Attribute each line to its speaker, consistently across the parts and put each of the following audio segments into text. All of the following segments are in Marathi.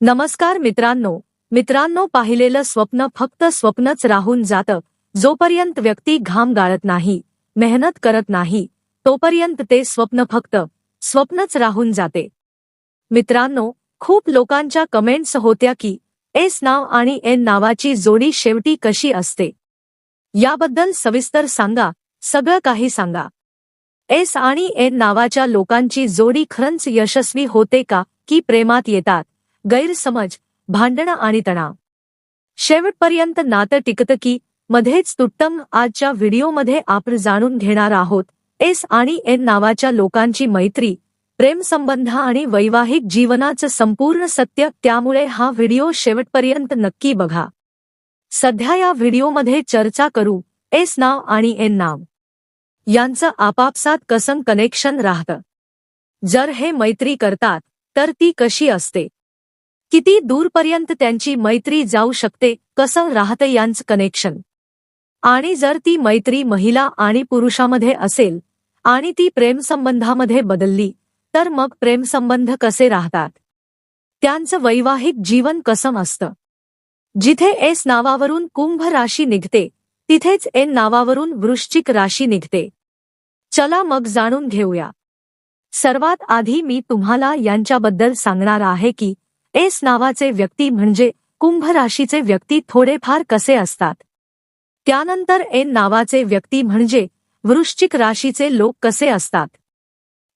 Speaker 1: नमस्कार मित्रांनो पाहिलेलं स्वप्न फक्त स्वप्नच राहून जातं। जोपर्यंत व्यक्ती घाम गाळत नाही, मेहनत करत नाही, तोपर्यंत ते स्वप्न फक्त स्वप्नच राहून जाते। मित्रांनो, खूप लोकांच्या कमेंट्स होत्या की एस नाव आणि एन नावाची जोडी शेवटी कशी असते, याबद्दल सविस्तर सांगा, सगळं काही सांगा। एस आणि एन नावाच्या लोकांची जोडी खरंच यशस्वी होते का, की प्रेमात येतात गैरसमज, भांडणं आणि तणाव? शेवटपर्यंत नातं टिकतं की मध्येच तुटतं? आजच्या व्हिडिओमध्ये आपण जाणून घेणार आहोत एस आणि एन नावाच्या लोकांची मैत्री, प्रेमसंबंध आणि वैवाहिक जीवनाचं संपूर्ण सत्य। त्यामुळे हा व्हिडिओ शेवटपर्यंत नक्की बघा। सध्या या व्हिडिओमध्ये चर्चा करू एस नाव आणि एन नाव यांचं आपापसात कसं कनेक्शन राहतं। जर हे मैत्री करतात तर ती कशी असते, किती दूरपर्यंत त्यांची मैत्री जाऊ शकते, कसं राहतं यांचं कनेक्शन। आणि जर ती मैत्री महिला आणि पुरुषामध्ये असेल आणि ती प्रेमसंबंधामध्ये बदलली तर मग प्रेमसंबंध कसे राहतात, त्यांचं वैवाहिक जीवन कसं असतं। जिथे एस नावावरून कुंभ राशी निघते तिथेच एन नावावरून वृश्चिक राशी निघते। चला मग जाणून घेऊया। सर्वात आधी मी तुम्हाला यांच्याबद्दल सांगणार आहे की एस नावाचे व्यक्ती म्हणजे कुंभ राशीचे व्यक्ती थोडेफार कसे असतात। त्यानंतर एन नावाचे व्यक्ती म्हणजे वृश्चिक राशीचे लोक कसे असतात,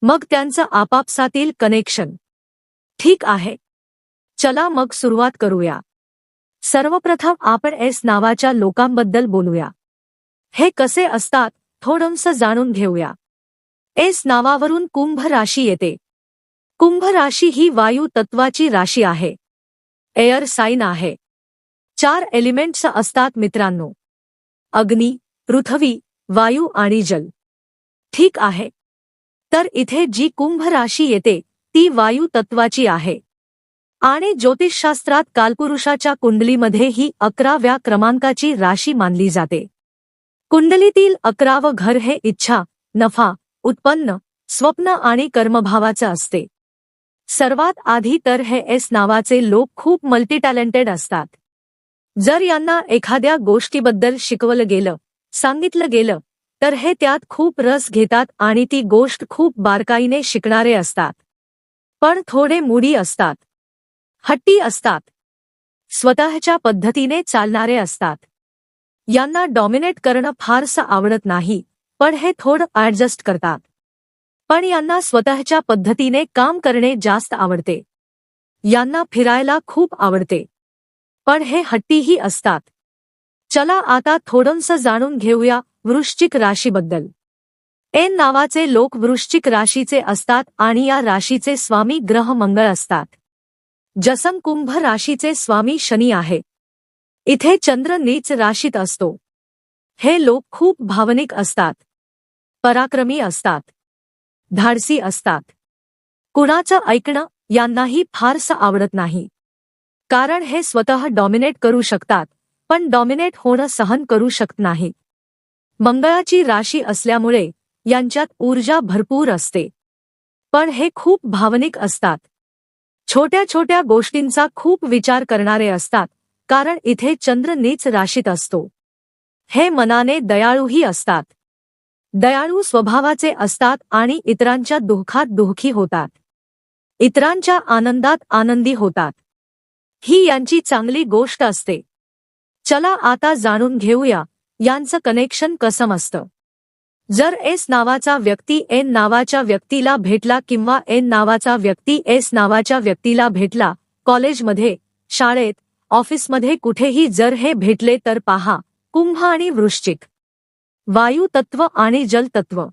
Speaker 1: मग त्यांचं आपापसातील कनेक्शन। ठीक आहे, चला मग सुरुवात करूया। सर्वप्रथम आपण एस नावाच्या लोकांबद्दल बोलूया। हे कसे असतात थोडंसं जाणून घेऊया। एस नावावरून कुंभ राशी येते। कुंभ राशी ही वायू तत्वाची राशी आहे, एअर साइन आहे। 4 एलिमेंट्स असतात मित्रांनो, अग्नी, पृथ्वी, वायू आणि जल। ठीक आहे, तर इथे जी कुंभ राशी येते ती वायू तत्वाची आहे आणि ज्योतिषशास्त्रात कालपुरुषाच्या कुंडलीमध्ये ही 11व्या क्रमांकाची राशी मानली जाते। कुंडलीतील 11वं घर हे इच्छा, नफा, उत्पन्न, स्वप्न आणि कर्मभावाचं असते। सर्वात आधी तर हे एस नावाचे लोक खूप मल्टीटॅलेंटेड असतात। जर यांना एखाद्या गोष्टीबद्दल शिकवलं गेलं, सांगितलं गेलं तर हे त्यात खूप रस घेतात आणि ती गोष्ट खूप बारकाईने शिकणारे असतात। पण थोडे मूडी असतात, हट्टी असतात, स्वतःच्या पद्धतीने चालणारे असतात। यांना डॉमिनेट करणं फारसं आवडत नाही, पण हे थोडं ॲडजस्ट करतात। पण यांना स्वतःच्या पद्धतीने काम करणे जास्त आवडते। यांना फिरायला खूप आवडते, पण हे हट्टीही असतात। चला आता थोडंसं जाणून घेऊया वृश्चिक राशीबद्दल। एन नावाचे लोक वृश्चिक राशीचे असतात आणि या राशीचे स्वामी ग्रह मंगळ असतात। जसं कुंभ राशीचे स्वामी शनी आहे, इथे चंद्र नीच राशीत असतो। हे लोक खूप भावनिक असतात, पराक्रमी असतात, धाडसी असतात। कुणाचं ऐकणं यांनाही फारसं आवडत नाही, कारण हे स्वतः डॉमिनेट करू शकतात पण डॉमिनेट होणं सहन करू शकत नाहीत। मंगळाची राशी असल्यामुळे यांच्यात ऊर्जा भरपूर असते, पण हे खूप भावनिक असतात। छोट्या छोट्या गोष्टींचा खूप विचार करणारे असतात, कारण इथे चंद्र नीच राशीत असतो। हे मनाने दयाळूही असतात, दयाळू स्वभावाचे असतात आणि इतरांच्या दुःखात दुःखी होतात, इतरांच्या आनंदात आनंदी होतात। ही यांची चांगली गोष्ट असते। चला आता जाणून घेऊया यांचं कनेक्शन कसं असतं। जर एस नावाचा व्यक्ती एन नावाच्या व्यक्तीला भेटला किंवा एन नावाचा व्यक्ती एस नावाच्या व्यक्तीला भेटला, कॉलेजमध्ये, शाळेत, ऑफिसमध्ये कुठेही जर हे भेटले तर पहा, कुंभ आणि वृश्चिक, वायू तत्व आणि जल तत्व।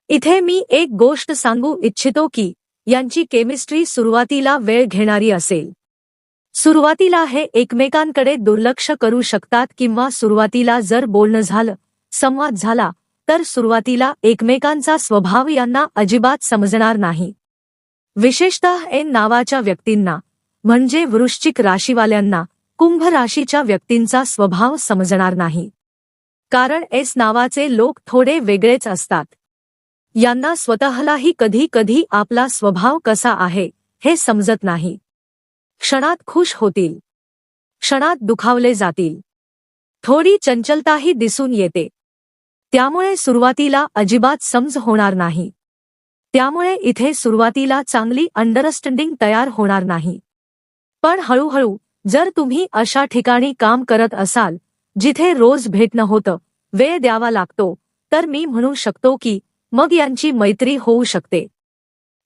Speaker 1: इथे मी एक गोष्ट सांगू इच्छितो की यांची केमिस्ट्री सुरुवातीला वेळ घेणारी असेल। सुरुवातीला हे एकमेकांकडे दुर्लक्ष करू शकतात किंवा सुरुवातीला जर बोलणं झालं, संवाद झाला तर सुरुवातीला एकमेकांचा स्वभाव यांना अजिबात समजणार नाही। विशेषतः एन नावाच्या व्यक्तींना म्हणजे वृश्चिक राशीवाल्यांना कुंभ राशीच्या व्यक्तींचा स्वभाव समजणार नाही, कारण एस नावाचे लोक थोडे वेगळेच असतात। यांना स्वतःलाही कधी कधी आपला स्वभाव कसा आहे हे समजत नाही। क्षणात खुश होतील, क्षणात दुखावले जातील. थोडी चंचलताही दिसून येते. त्यामुळे सुरुवातीला अजिबात समज होणार नाही. त्यामुळे इथे सुरुवातीला चांगली अंडरस्टँडिंग तयार होणार नाही. पण हळूहळू जर तुम्ही अशा ठिकाणी काम करत असाल जिथे रोज भेटणं होतं, वेळ द्यावा लागतो, तर मी म्हणू शकतो की मग यांची मैत्री होऊ शकते.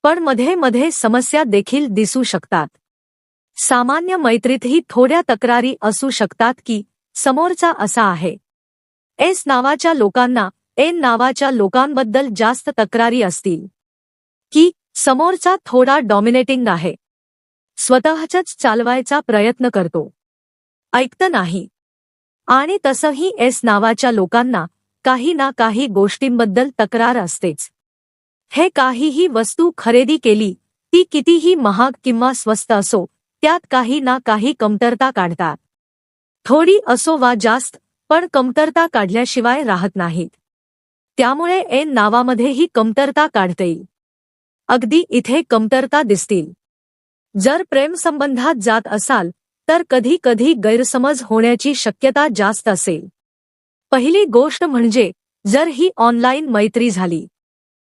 Speaker 1: पण मध्ये मध्ये समस्या देखील दिसू शकतात. सामान्य मैत्रीतही थोड्या तक्रारी असू शकतात की समोरचा असा आहे. एस नावाच्या लोकांना एन नावाच्या लोकांबद्दल जास्त तक्रारी असतील की समोरचा थोडा डॉमिनेटिंग आहे, स्वतःच चालवायचा प्रयत्न करतो, ऐकत नाही. आणि तसंही एस नावाच्या लोकांना काही ना काही गोष्टींबद्दल तक्रार असतेच. हे काहीही वस्तू खरेदी केली, ती कितीही महाग किंवा स्वस्त असो, त्यात काही ना काही कमतरता काढतात. थोडी असो वा जास्त, पण कमतरता काढल्याशिवाय राहत नाहीत. त्यामुळे एन नावामध्येही कमतरता काढता येईल. अगदी इथे कमतरता दिसतील. जर प्रेमसंबंधात जात असाल तर कधी कधी गैरसमज होण्याची शक्यता जास्त असेल. पहिली गोष्ट म्हणजे जर ही ऑनलाईन मैत्री झाली.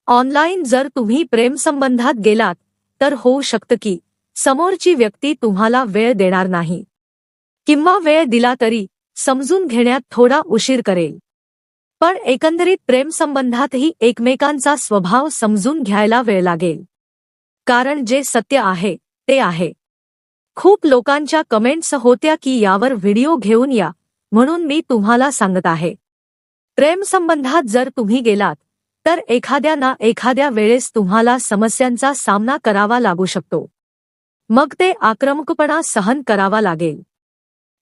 Speaker 1: ऑनलाईन जर तुम्ही प्रेमसंबंधात गेलात तर होऊ शकतं की समोरची व्यक्ती तुम्हाला वेळ देणार नाही, किंवा वेळ दिला तरी समजून घेण्यात थोडा उशीर करेल. पण एकंदरीत प्रेमसंबंधातही एकमेकांचा स्वभाव समजून घ्यायला वेळ लागेल. कारण जे सत्य आहे ते आहे. खूप लोकांच्या कमेंट्स होत्या की यावर व्हिडिओ घेऊन या, म्हणून मी तुम्हाला सांगत आहे. प्रेमसंबंधात जर तुम्ही गेलात तर एखाद्या ना एखाद्या वेळेस तुम्हाला समस्यांचा सामना करावा लागू शकतो. मग ते आक्रमकपणा सहन करावा लागेल.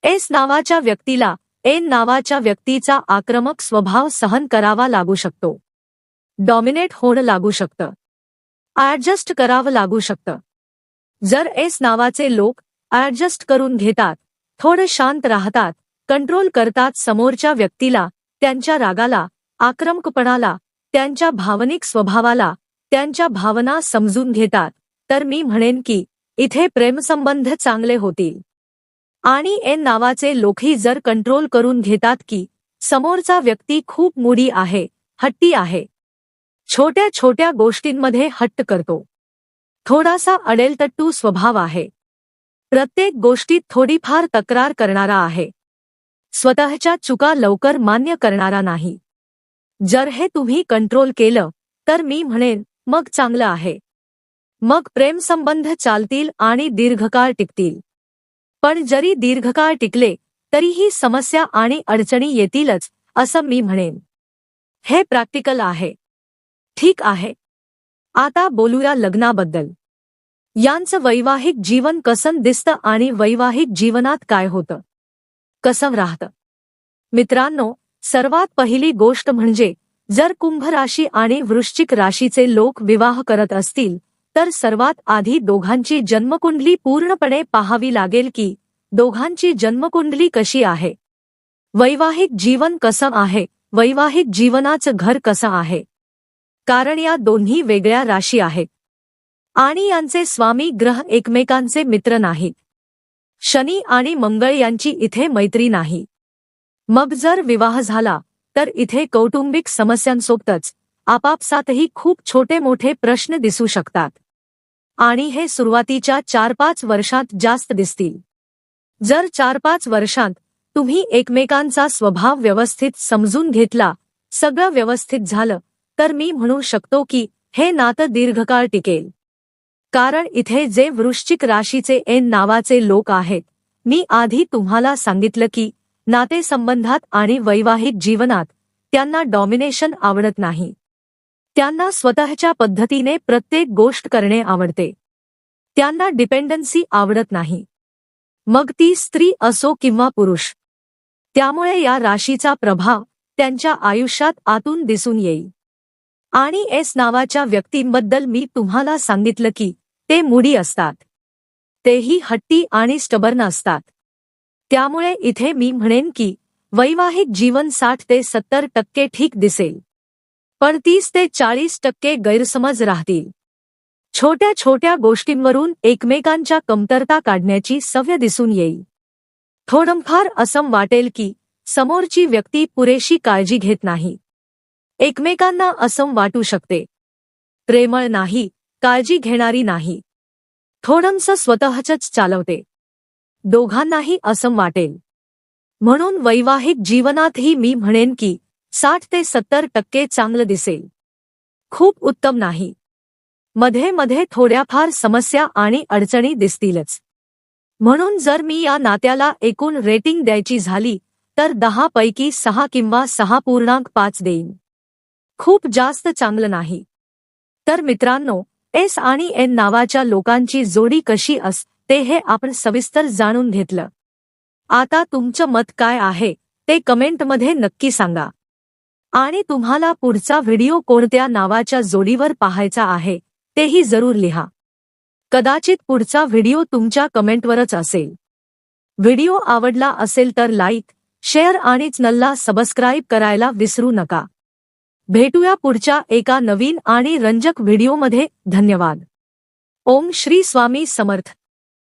Speaker 1: एस नावाच्या व्यक्तीला एन नावाच्या व्यक्तीचा आक्रमक स्वभाव सहन करावा लागू शकतो. डॉमिनेट होणं लागू शकतं. ॲडजस्ट करावं लागू शकतं. जर एस नावाचे लोक ॲडजस्ट करून घेतात, थोडे शांत राहतात, कंट्रोल करतात समोरच्या व्यक्तीला, त्यांच्या रागाला, आक्रमकपणाला, त्यांच्या भावनिक स्वभावाला, त्यांच्या भावना समजून घेतात, तर मी म्हणेन की इथे प्रेमसंबंध चांगले होतील. आणि एन नावाचे लोकही जर कंट्रोल करून घेतात की समोरचा व्यक्ती खूप मूडी आहे, हट्टी आहे, छोट्या छोट्या गोष्टींमध्ये हट्ट करतो, थोडासा अडेलतट्टू स्वभाव आहे, प्रत्येक गोष्टीत थोडीफार तक्रार करणारा आहे, स्वतःच्या चुका लवकर मान्य करणारा नाही. जर हे तुम्ही कंट्रोल केलं तर मी म्हणेन मग चांगलं आहे. मग प्रेमसंबंध चालतील आणि दीर्घकाळ टिकतील. पण जरी दीर्घकाळ टिकले तरीही समस्या आणि अडचणी येतीलच असं मी म्हणेन. हे प्रॅक्टिकल आहे. ठीक आहे. आता बोलूया लग्नाबद्दल. यांचं वैवाहिक जीवन कसं दिसतं आणि वैवाहिक जीवनात काय होतं, कसं राहतं. मित्रांनो, सर्वात पहिली गोष्ट म्हणजे जर कुंभ राशी आणि वृश्चिक राशीचे लोक विवाह करत असतील तर सर्वात आधी दोघांची जन्मकुंडली पूर्णपणे पाहावी लागेल की दोघांची जन्मकुंडली कशी आहे, वैवाहिक जीवन कसं आहे, वैवाहिक जीवनाचं घर कसं आहे. कारण या दोन्ही वेगळ्या राशी आहेत आणि यांचे स्वामी ग्रह एकमेकांचे मित्र नाहीत. शनी आणि मंगळ यांची इथे मैत्री नाही. मग जर विवाह झाला तर इथे कौटुंबिक समस्यांसोबतच आपापसातही खूप छोटे मोठे प्रश्न दिसू शकतात आणि हे सुरुवातीच्या 4-5 वर्षात जास्त दिसतील. जर 4-5 वर्षांत तुम्ही एकमेकांचा स्वभाव व्यवस्थित समजून घेतला, सगळं व्यवस्थित झालं, तर मी म्हणू शकतो की हे नातं दीर्घकाळ टिकेल. कारण इथे जे वृश्चिक राशीचे एन नावाचे लोक आहेत, मी आधी तुम्हाला सांगितलं की नातेसंबंधात आणि वैवाहिक जीवनात त्यांना डॉमिनेशन आवडत नाही. त्यांना स्वतःच्या पद्धतीने प्रत्येक गोष्ट करणे आवडते. त्यांना डिपेंडन्सी आवडत नाही, मग ती स्त्री असो किंवा पुरुष. त्यामुळे या राशीचा प्रभाव त्यांच्या आयुष्यात आतून दिसून येईल. आणि एस नावाच्या व्यक्तींबद्दल मी तुम्हाला सांगितलं की ते मूडी असतात, तेही हट्टी आणि स्टबर्न असतात. त्यामुळे इथे मी म्हणेन की वैवाहिक जीवन 60 ते 70% ठीक दिसेल, पण 30 ते 40% गैरसमज राहतील. छोट्या छोट्या गोष्टींवरून एकमेकांच्या कमतरता काढण्याची सवय दिसून येईल. थोडंफार असं वाटेल की समोरची व्यक्ती पुरेशी काळजी घेत नाही. एकमेकांना असं वाटू शकते, प्रेमळ नाही, काळजी घेणारी नाही, थोडंसं स्वतःचंच चालवते. दोघांनाही असं वाटेल. म्हणून वैवाहिक जीवनातही मी म्हणेन की 60 ते 70% चांगलं दिसेल, खूप उत्तम नाही. मध्ये मध्ये थोड्याफार समस्या आणि अडचणी दिसतीलच. म्हणून जर मी या नात्याला एकूण रेटिंग द्यायची झाली तर 10 पैकी 6 किंवा 6.5 देईन. खूप जास्त चांगलं नाही. तर मित्रांनो, एस आणि एन नावाच्या लोकांची जोडी कशी असते हे आपण सविस्तर जाणून घेतलं. आता तुमचं मत काय आहे ते कमेंटमध्ये नक्की सांगा. आणि तुम्हाला पुढचा व्हिडिओ कोणत्या नावाच्या जोडीवर पाहायचा आहे तेही जरूर लिहा. कदाचित पुढचा व्हिडिओ तुमच्या कमेंटवरच असेल. व्हिडिओ आवडला असेल तर लाईक, शेअर आणि चॅनलला सबस्क्राईब करायला विसरू नका. भेटूया पुढच्या एका नवीन आणि रंजक व्हिडिओमध्ये. धन्यवाद. ओम श्री स्वामी समर्थ.